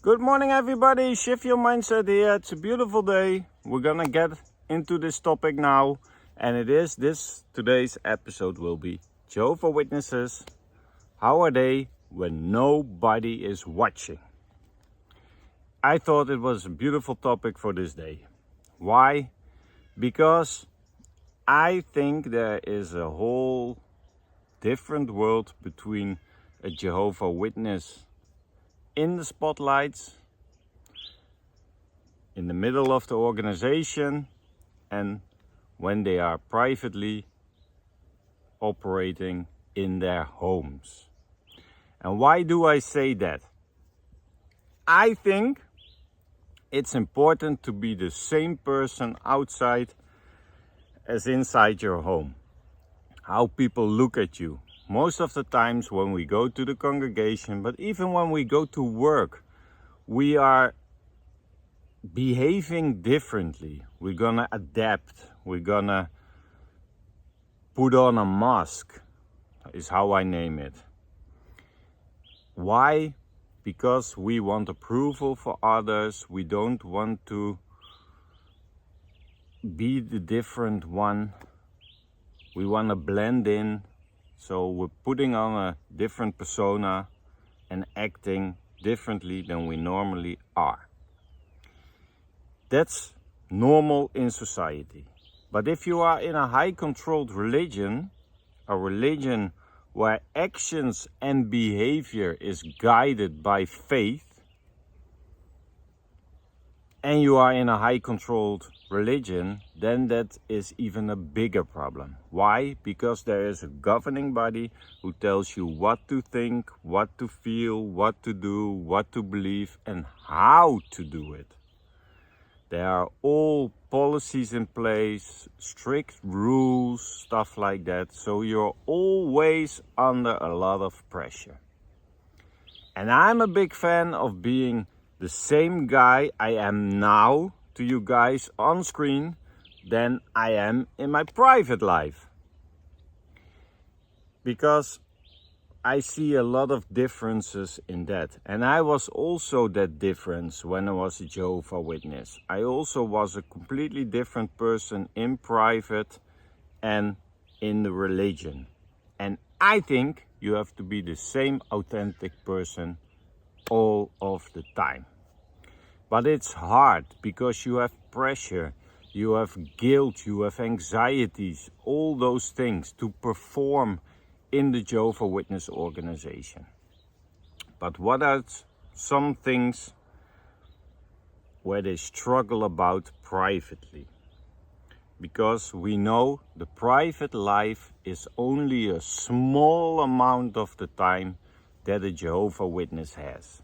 Good morning, everybody. Shift your mindset here. It's a beautiful day. We're gonna get into this topic now, and today's episode will be Jehovah Witnesses. How are they when nobody is watching? I thought it was a beautiful topic for this day. Why? Because I think there is a whole different world between a Jehovah Witness in the spotlights, in the middle of the organization, and when they are privately operating in their homes. And why do I say that? I think it's important to be the same person outside as inside your home. How people look at you. Most of the times when we go to the congregation, but even when we go to work, we are behaving differently. We're gonna adapt. We're gonna put on a mask, is how I name it. Why? Because we want approval for others. We don't want to be the different one. We want to blend in. So we're putting on a different persona and acting differently than we normally are. That's normal in society. But if you are in a high controlled religion, a religion where actions and behavior is guided by faith, and you are in a high controlled religion, then that is even a bigger problem. Why? Because there is a governing body who tells you what to think, what to feel, what to do, what to believe, and how to do it. There are all policies in place, strict rules, stuff like that. So you're always under a lot of pressure. And I'm a big fan of being the same guy I am now to you guys on screen than I am in my private life. Because I see a lot of differences in that. And I was also that difference when I was a Jehovah Witness. I also was a completely different person in private and in the religion. And I think you have to be the same authentic person all of the time. But it's hard because you have pressure, you have guilt, you have anxieties, all those things to perform in the Jehovah Witness organization. But what are some things where they struggle about privately? Because we know the private life is only a small amount of the time that a Jehovah Witness has.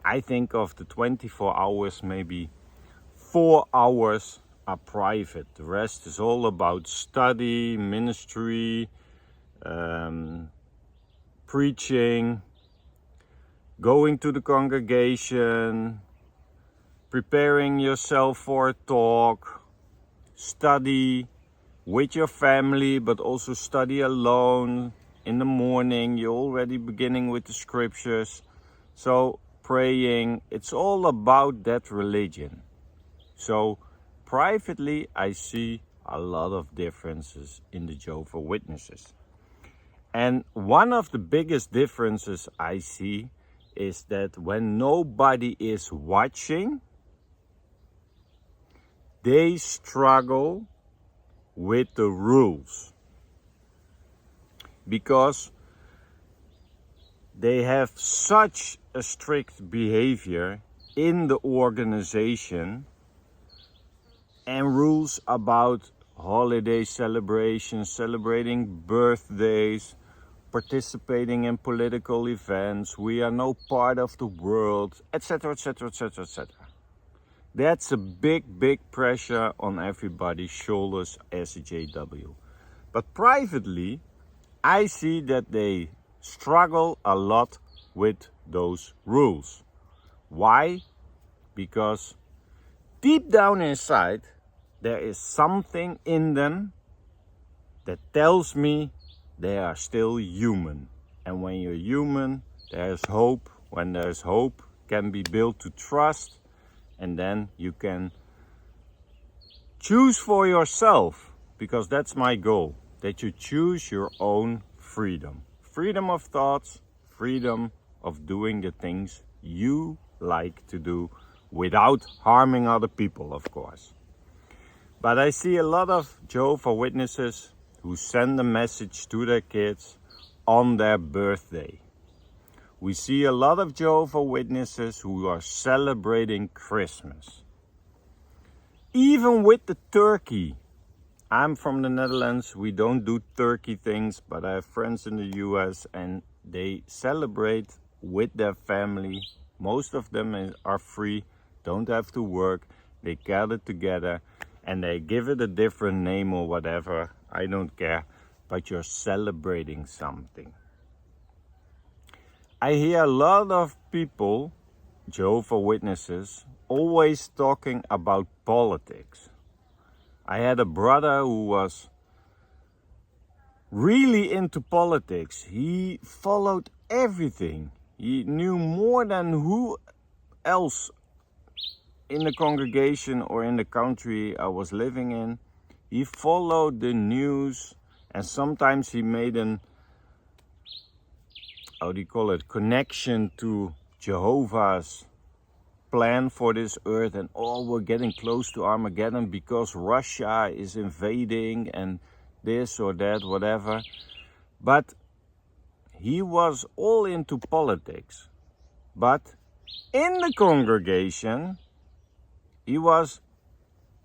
I think of the 24 hours, maybe 4 hours are private. The rest is all about study, ministry, preaching, going to the congregation, preparing yourself for a talk, study with your family, but also study alone. In the morning, you're already beginning with the scriptures. So praying, it's all about that religion. So privately, I see a lot of differences in the Jehovah Witnesses. And one of the biggest differences I see is that when nobody is watching, they struggle with the rules. Because they have such a strict behavior in the organization and rules about holiday celebrations, celebrating birthdays, participating in political events, we are no part of the world, etc., etc., etc., etc. That's a big pressure on everybody's shoulders as a JW. But privately, I see that they struggle a lot with those rules. Why? Because deep down inside, there is something in them that tells me they are still human. And when you're human, there's hope. When there's hope, can be built to trust, and then you can choose for yourself, because that's my goal, that you choose your own freedom. Freedom of thoughts, freedom of doing the things you like to do without harming other people, of course. But I see a lot of Jehovah Witnesses who send a message to their kids on their birthday. We see a lot of Jehovah Witnesses who are celebrating Christmas. Even with the turkey. I'm from the Netherlands, we don't do turkey things, but I have friends in the US and they celebrate with their family. Most of them are free, don't have to work, they gather together and they give it a different name or whatever, I don't care, but you're celebrating something. I hear a lot of people, Jehovah Witnesses, always talking about politics. I had a brother who was really into politics. He followed everything. He knew more than who else in the congregation or in the country I was living in. He followed the news, and sometimes he made connection to Jehovah's plan for this earth, and we're getting close to Armageddon because Russia is invading and this or that, whatever. But he was all into politics. But in the congregation, he was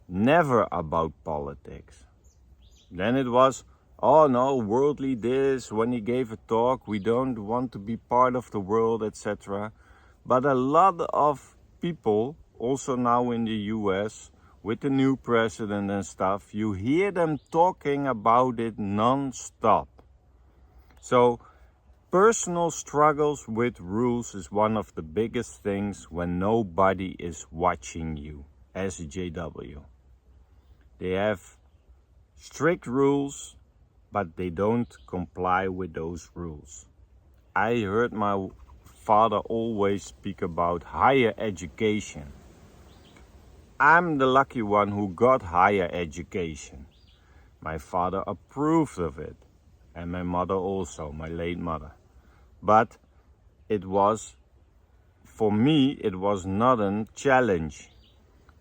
never about politics. Then it was, oh no, worldly this, when he gave a talk, we don't want to be part of the world, etc. But a lot of people, also now in the US, with the new president and stuff, you hear them talking about it non-stop. So, personal struggles with rules is one of the biggest things when nobody is watching you as a JW. They have strict rules, but they don't comply with those rules. I heard my father always speak about higher education. I'm the lucky one who got higher education. My father approved of it, and my mother also, my late mother. But for me, it was not a challenge.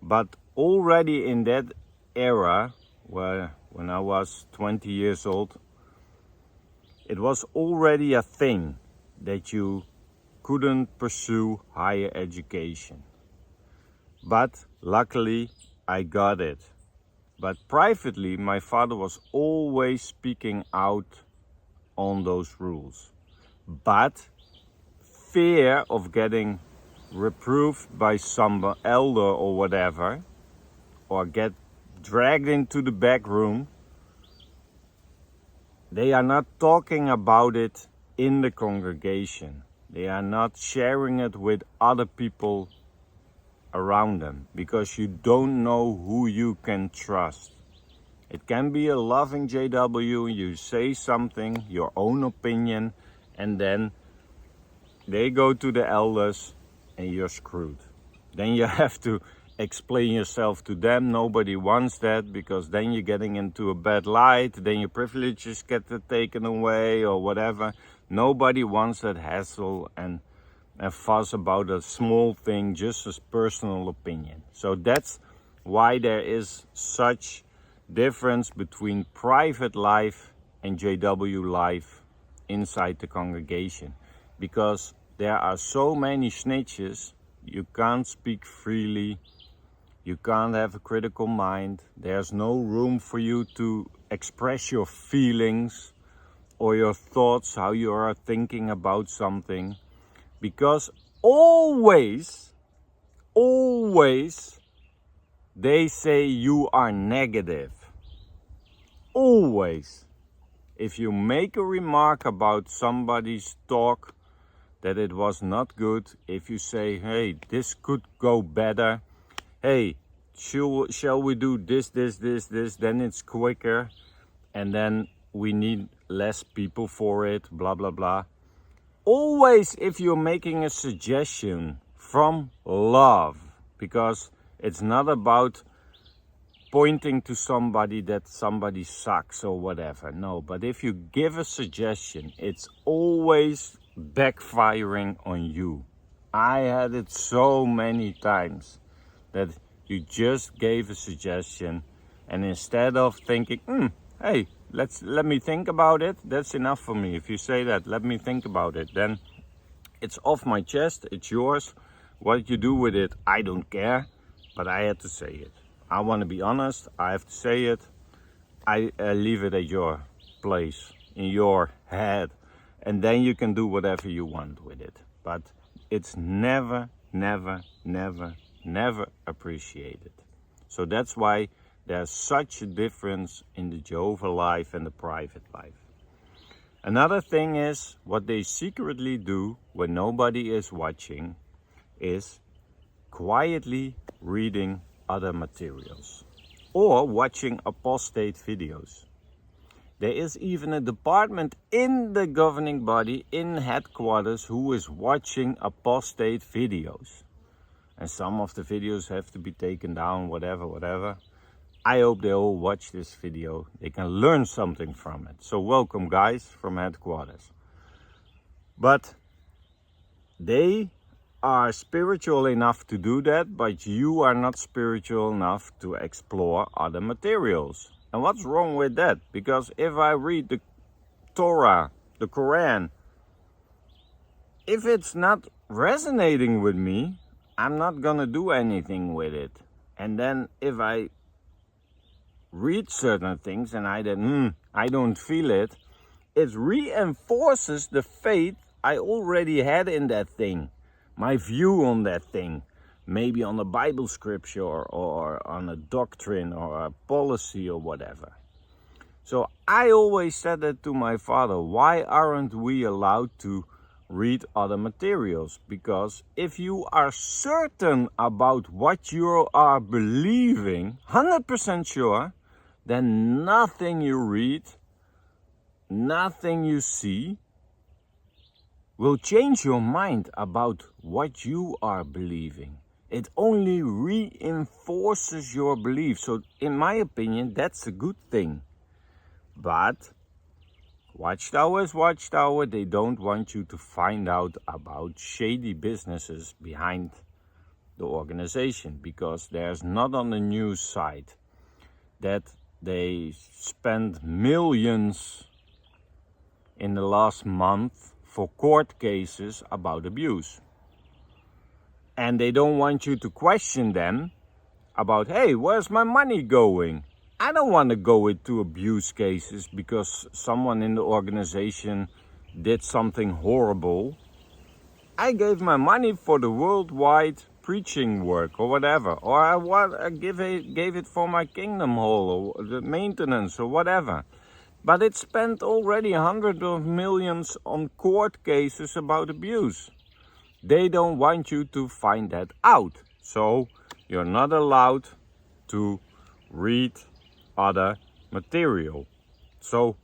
But already in that era, when I was 20 years old, it was already a thing that you couldn't pursue higher education. But luckily, I got it. But privately, my father was always speaking out on those rules. But fear of getting reproved by some elder or whatever, or get dragged into the back room, they are not talking about it in the congregation. They are not sharing it with other people around them, because you don't know who you can trust. It can be a loving JW, you say something, your own opinion, and then they go to the elders and you're screwed. Then you have to explain yourself to them. Nobody wants that, because then you're getting into a bad light, then your privileges get taken away or whatever. Nobody wants that hassle and fuss about a small thing, just as personal opinion. So that's why there is such difference between private life and JW life inside the congregation, because there are so many snitches. You can't speak freely, you can't have a critical mind, there's no room for you to express your feelings or your thoughts, how you are thinking about something, because always they say you are negative. Always. If you make a remark about somebody's talk that it was not good, if you say, hey, this could go better, hey, shall we do this, then it's quicker, and then we need less people for it, blah, blah, blah. Always, if you're making a suggestion from love, because it's not about pointing to somebody that somebody sucks or whatever. No, but if you give a suggestion, it's always backfiring on you. I had it so many times that you just gave a suggestion, and instead of thinking, hey, let me think about it, that's enough for me. If you say that, let me think about it, then it's off my chest, it's yours. What you do with it, I don't care, but I had to say it. I want to be honest, I have to say it. I leave it at your place, in your head, and then you can do whatever you want with it. But it's never, never, never, never appreciated. So that's why there's such a difference in the Jehovah life and the private life. Another thing is, what they secretly do when nobody is watching is quietly reading other materials or watching apostate videos. There is even a department in the governing body, in headquarters, who is watching apostate videos. And some of the videos have to be taken down, whatever. I hope they all watch this video. They can learn something from it. So welcome, guys, from headquarters. But they are spiritual enough to do that, but you are not spiritual enough to explore other materials. And what's wrong with that? Because if I read the Torah, the Quran, if it's not resonating with me, I'm not gonna do anything with it. And then if I read certain things and I don't feel it, it reinforces the faith I already had in that thing. My view on that thing, maybe on a Bible scripture or on a doctrine or a policy or whatever. So I always said that to my father, why aren't we allowed to read other materials? Because if you are certain about what you are believing, 100% sure, then nothing you read, nothing you see will change your mind about what you are believing. It only reinforces your belief. So in my opinion, that's a good thing. But Watchtower is Watchtower. They don't want you to find out about shady businesses behind the organization, because there's not on the news side that they spend millions in the last month for court cases about abuse. And they don't want you to question them about, hey, where's my money going? I don't want to go into abuse cases because someone in the organization did something horrible. I gave my money for the worldwide preaching work or whatever, or I gave it for my kingdom hall or the maintenance or whatever. But it spent already hundreds of millions on court cases about abuse. They don't want you to find that out. So you're not allowed to read other material. So,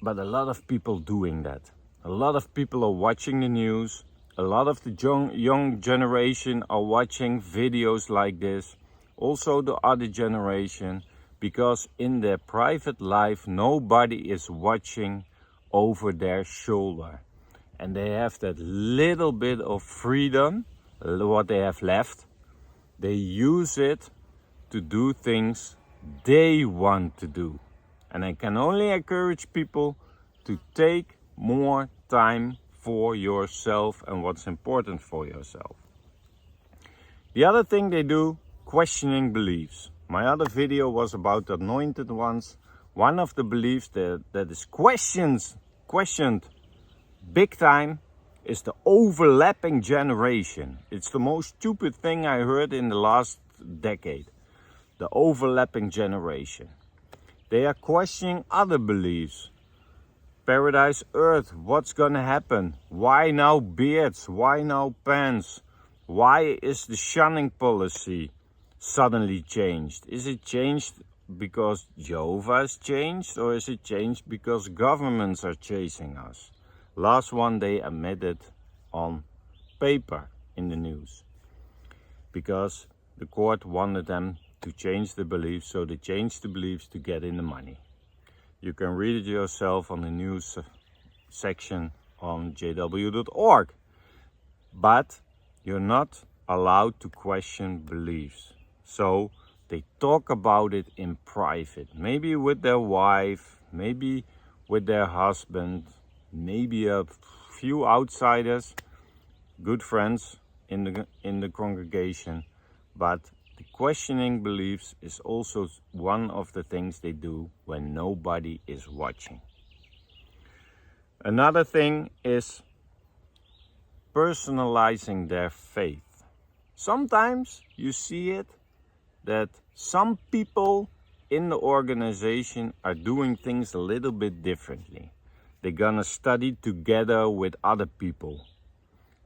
but a lot of people doing that. A lot of people are watching the news. A lot of the young generation are watching videos like this. Also the other generation. Because in their private life, nobody is watching over their shoulder. And they have that little bit of freedom, what they have left. They use it to do things they want to do. And I can only encourage people to take more time for yourself and what's important for yourself. The other thing they do, questioning beliefs. My other video was about the anointed ones. One of the beliefs that is questioned big time is the overlapping generation. It's the most stupid thing I heard in the last decade. The overlapping generation. They are questioning other beliefs. Paradise Earth, what's gonna happen? Why now beards? Why now pants? Why is the shunning policy suddenly changed? Is it changed because Jehovah has changed, or is it changed because governments are chasing us? Last one they admitted on paper. in the news, because the court wanted them to change the beliefs, so they changed the beliefs to get in the money. You can read it yourself on the news section on jw.org. But you're not allowed to question beliefs. So they talk about it in private, maybe with their wife, maybe with their husband, maybe a few outsiders, good friends in the congregation. But the questioning beliefs is also one of the things they do when nobody is watching. Another thing is personalizing their faith. Sometimes you see it that some people in the organization are doing things a little bit differently. They're gonna study together with other people.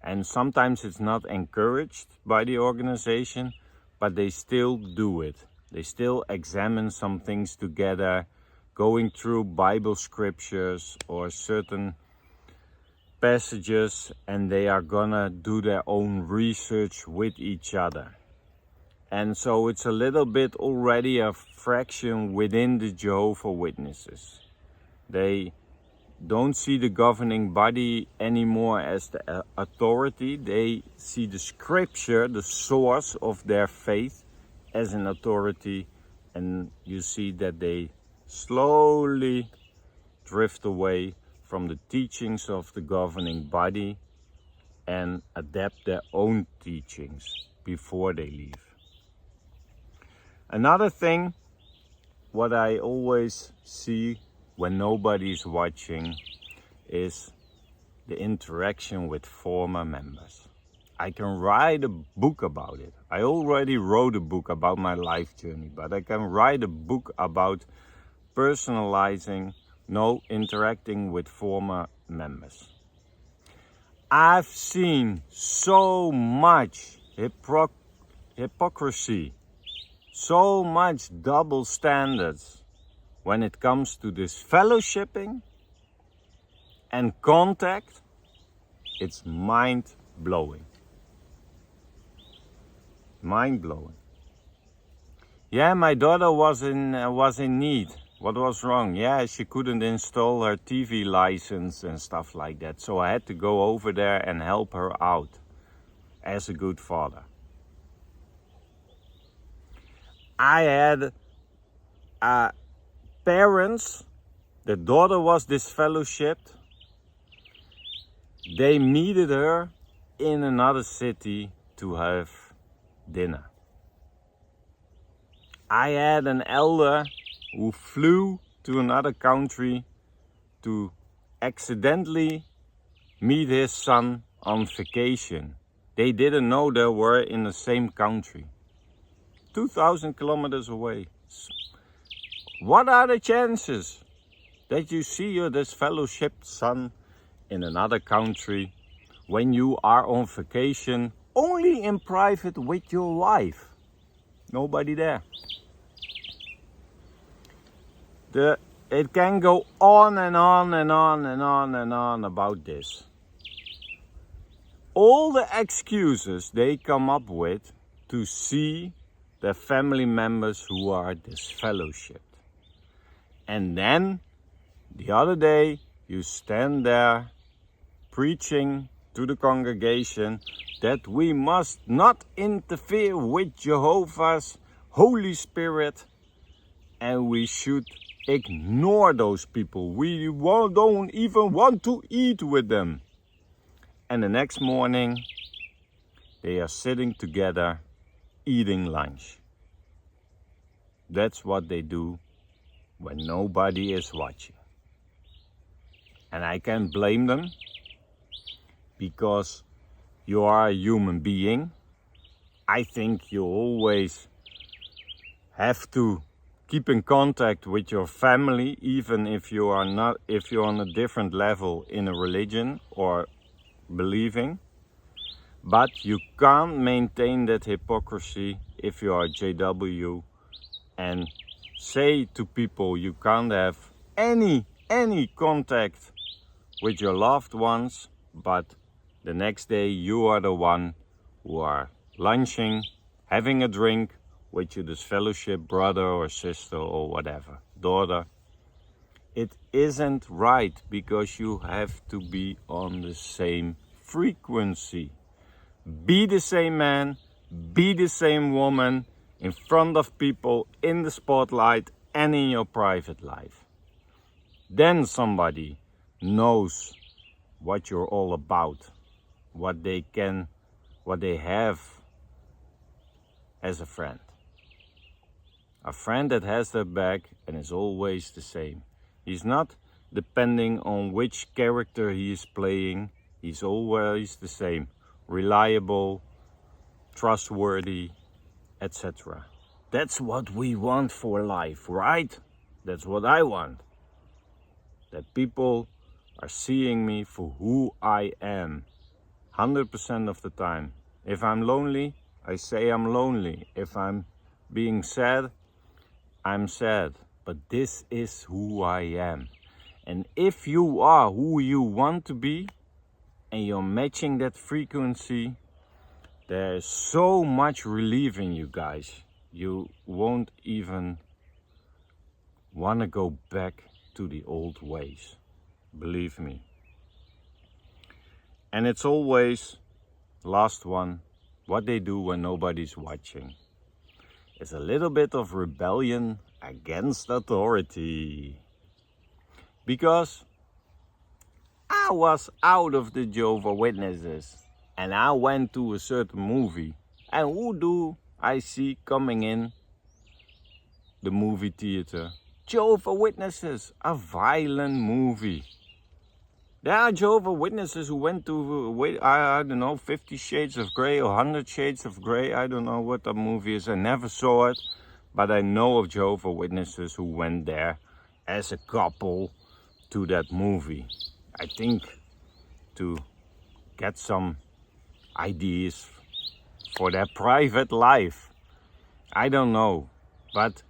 And sometimes it's not encouraged by the organization, but they still do it. They still examine some things together, going through Bible scriptures or certain passages, and they are gonna do their own research with each other. And so it's a little bit already a fraction within the Jehovah Witnesses. They don't see the governing body anymore as the authority. They see the scripture, the source of their faith, as an authority, and you see that they slowly drift away from the teachings of the governing body and adapt their own teachings before they leave. Another thing, what I always see when nobody's watching, is the interaction with former members. I can write a book about it. I already wrote a book about my life journey, but I can write a book about interacting with former members. I've seen so much hypocrisy, so much double standards when it comes to this fellowshipping and contact. It's mind-blowing. Mind-blowing. Yeah, my daughter was in need. What was wrong? Yeah, she couldn't install her TV license and stuff like that. So I had to go over there and help her out as a good father. I had parents, the daughter was disfellowshipped. They needed her in another city to have dinner. I had an elder who flew to another country to accidentally meet his son on vacation. They didn't know they were in the same country, 2,000 kilometers away. What are the chances that you see your disfellowshipped son in another country when you are on vacation only in private with your wife? Nobody there. It can go on and on and on and on and on about this. All the excuses they come up with to see their family members who are disfellowshipped. And then the other day you stand there preaching to the congregation that we must not interfere with Jehovah's Holy Spirit and we should ignore those people. We don't even want to eat with them. And the next morning they are sitting together eating lunch. That's what they do when nobody is watching. And I can't blame them, because you are a human being. I think you always have to keep in contact with your family, even if you're on a different level in a religion or believing. But you can't maintain that hypocrisy if you are JW and say to people you can't have any contact with your loved ones, but the next day you are the one who are lunching, having a drink with you, this fellowship brother or sister or whatever, daughter. It isn't right, because you have to be on the same frequency. Be the same man, be the same woman in front of people, in the spotlight and in your private life. Then somebody knows what you're all about, what they have as a friend. A friend that has their back and is always the same. He's not depending on which character he is playing. He's always the same. Reliable, trustworthy, etc. That's what we want for life, right? That's what I want. That people are seeing me for who I am 100% of the time. If I'm lonely, I say I'm lonely. If I'm being sad, I'm sad. But this is who I am. And if you are who you want to be and you're matching that frequency, there's so much relief in you guys. You won't even want to go back to the old ways. Believe me. And it's always, last one, what they do when nobody's watching. It's a little bit of rebellion against authority. Because I was out of the Jehovah Witnesses and I went to a certain movie. And who do I see coming in the movie theater? Jehovah Witnesses, a violent movie. There are Jehovah Witnesses who went to, I don't know, 50 Shades of Grey or 100 Shades of Grey. I don't know what that movie is. I never saw it. But I know of Jehovah Witnesses who went there as a couple to that movie. I think to get some ideas for their private life. I don't know. But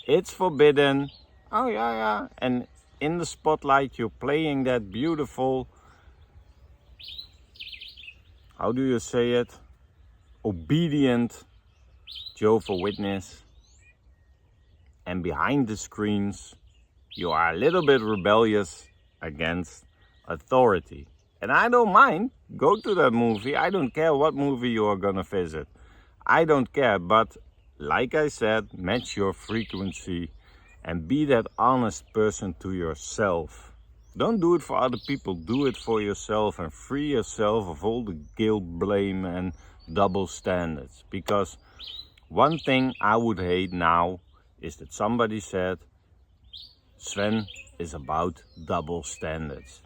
it's forbidden. Oh yeah. And in the spotlight you're playing that beautiful, how do you say it? Obedient Jehovah Witness. And behind the screens you are a little bit rebellious against authority. And I don't mind. Go to that movie. I don't care what movie you are gonna visit. I don't care. But like I said, match your frequency and be that honest person to yourself. Don't do it for other people. Do it for yourself and free yourself of all the guilt, blame and double standards. Because one thing I would hate now is that somebody said, Sven is about double standards.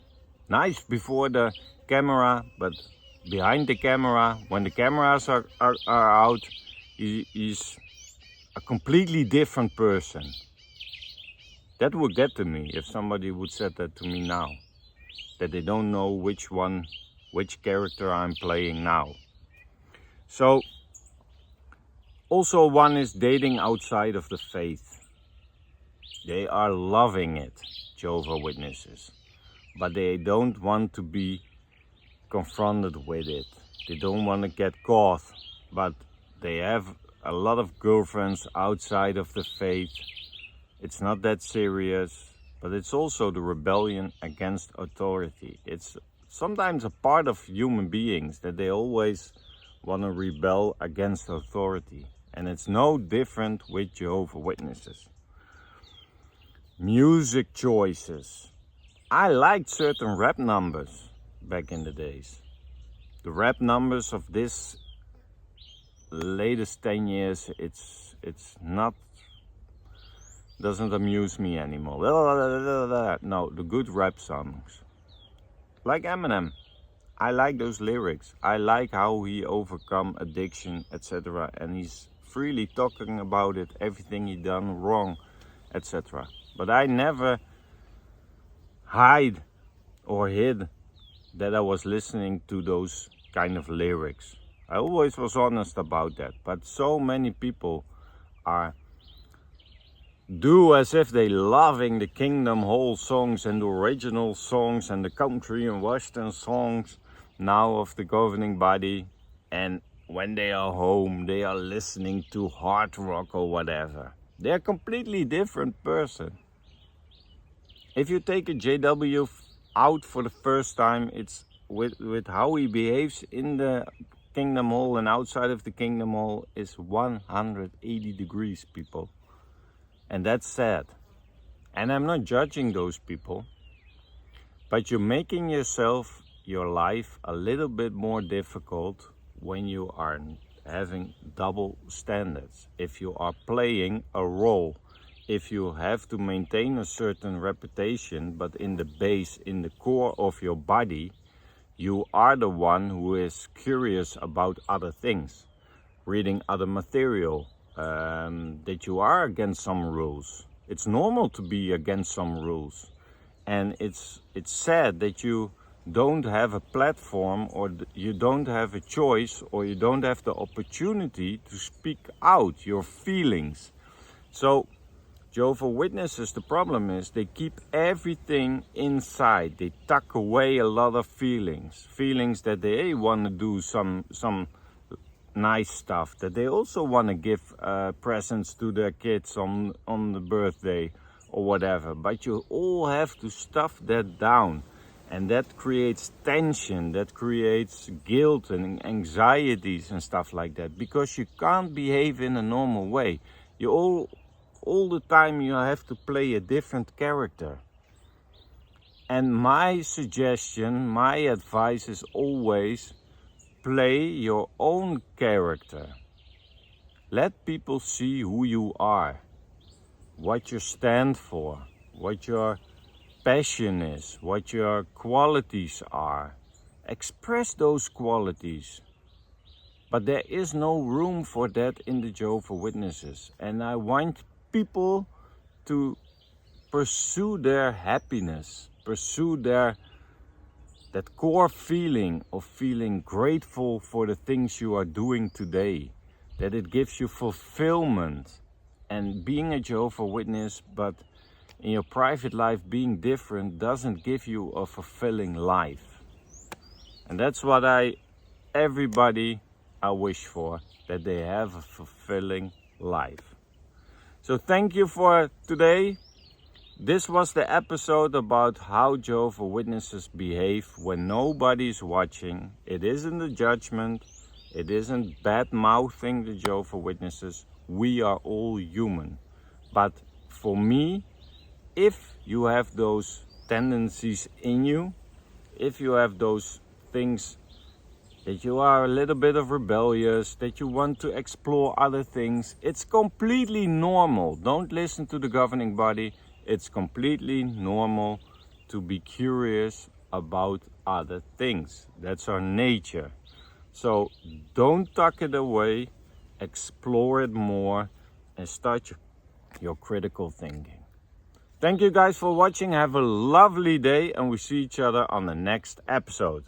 Nice before the camera, but behind the camera, when the cameras are out, he's a completely different person. That would get to me if somebody would say that to me now. That they don't know which character I'm playing now. So, also one is dating outside of the faith. They are loving it, Jehovah Witnesses. But they don't want to be confronted with it. They don't want to get caught. But they have a lot of girlfriends outside of the faith. It's not that serious. But it's also the rebellion against authority. It's sometimes a part of human beings that they always want to rebel against authority. And it's no different with Jehovah Witnesses. Music choices. I liked certain rap numbers back in the days. The rap numbers of this latest 10 years, it's not, doesn't amuse me anymore. No, the good rap songs. Like Eminem. I like those lyrics. I like how he overcome addiction, etc. And he's freely talking about it, everything he done wrong, etc. But I never hid that I was listening to those kind of lyrics. I always was honest about that. But so many people do as if they loving the Kingdom Hall songs and the original songs and the country and western songs now of the governing body. And when they are home, they are listening to hard rock or whatever. They're a completely different person. If you take a JW out for the first time, it's with how he behaves in the Kingdom Hall and outside of the Kingdom Hall is 180 degrees, people. And that's sad. And I'm not judging those people, but you're making yourself, your life, a little bit more difficult when you are having double standards. If you are playing a role, if you have to maintain a certain reputation, but in the base, in the core of your body, you are the one who is curious about other things, reading other material, that you are against some rules. It's normal to be against some rules. And it's sad that you don't have a platform, or you don't have a choice, or you don't have the opportunity to speak out your feelings. So Jehovah's Witnesses, the problem is they keep everything inside. They tuck away a lot of feelings that they want to do some nice stuff, that they also want to give presents to their kids on the birthday or whatever. But you all have to stuff that down, and that creates tension, that creates guilt and anxieties and stuff like that, because you can't behave in a normal way. You all the time you have to play a different character. And my suggestion, my advice is always play your own character. Let people see who you are, what you stand for, what your passion is, what your qualities are. Express those qualities. But there is no room for that in the Jehovah's Witnesses. And I want people to pursue their happiness, pursue that core feeling of feeling grateful for the things you are doing today, that it gives you fulfillment. And being a Jehovah's Witness, but in your private life being different, doesn't give you a fulfilling life. And that's what everybody I wish for, that they have a fulfilling life. So thank you for today. This was the episode about how Jehovah's Witnesses behave when nobody's watching. It isn't a judgment. It isn't bad-mouthing the Jehovah's Witnesses. We are all human. But for me, if you have those tendencies in you, if you have those things that you are a little bit of rebellious, that you want to explore other things, it's completely normal. Don't listen to the governing body. It's completely normal to be curious about other things. That's our nature. So don't tuck it away, explore it more, and start your critical thinking. Thank you guys for watching. Have a lovely day, and we see each other on the next episode.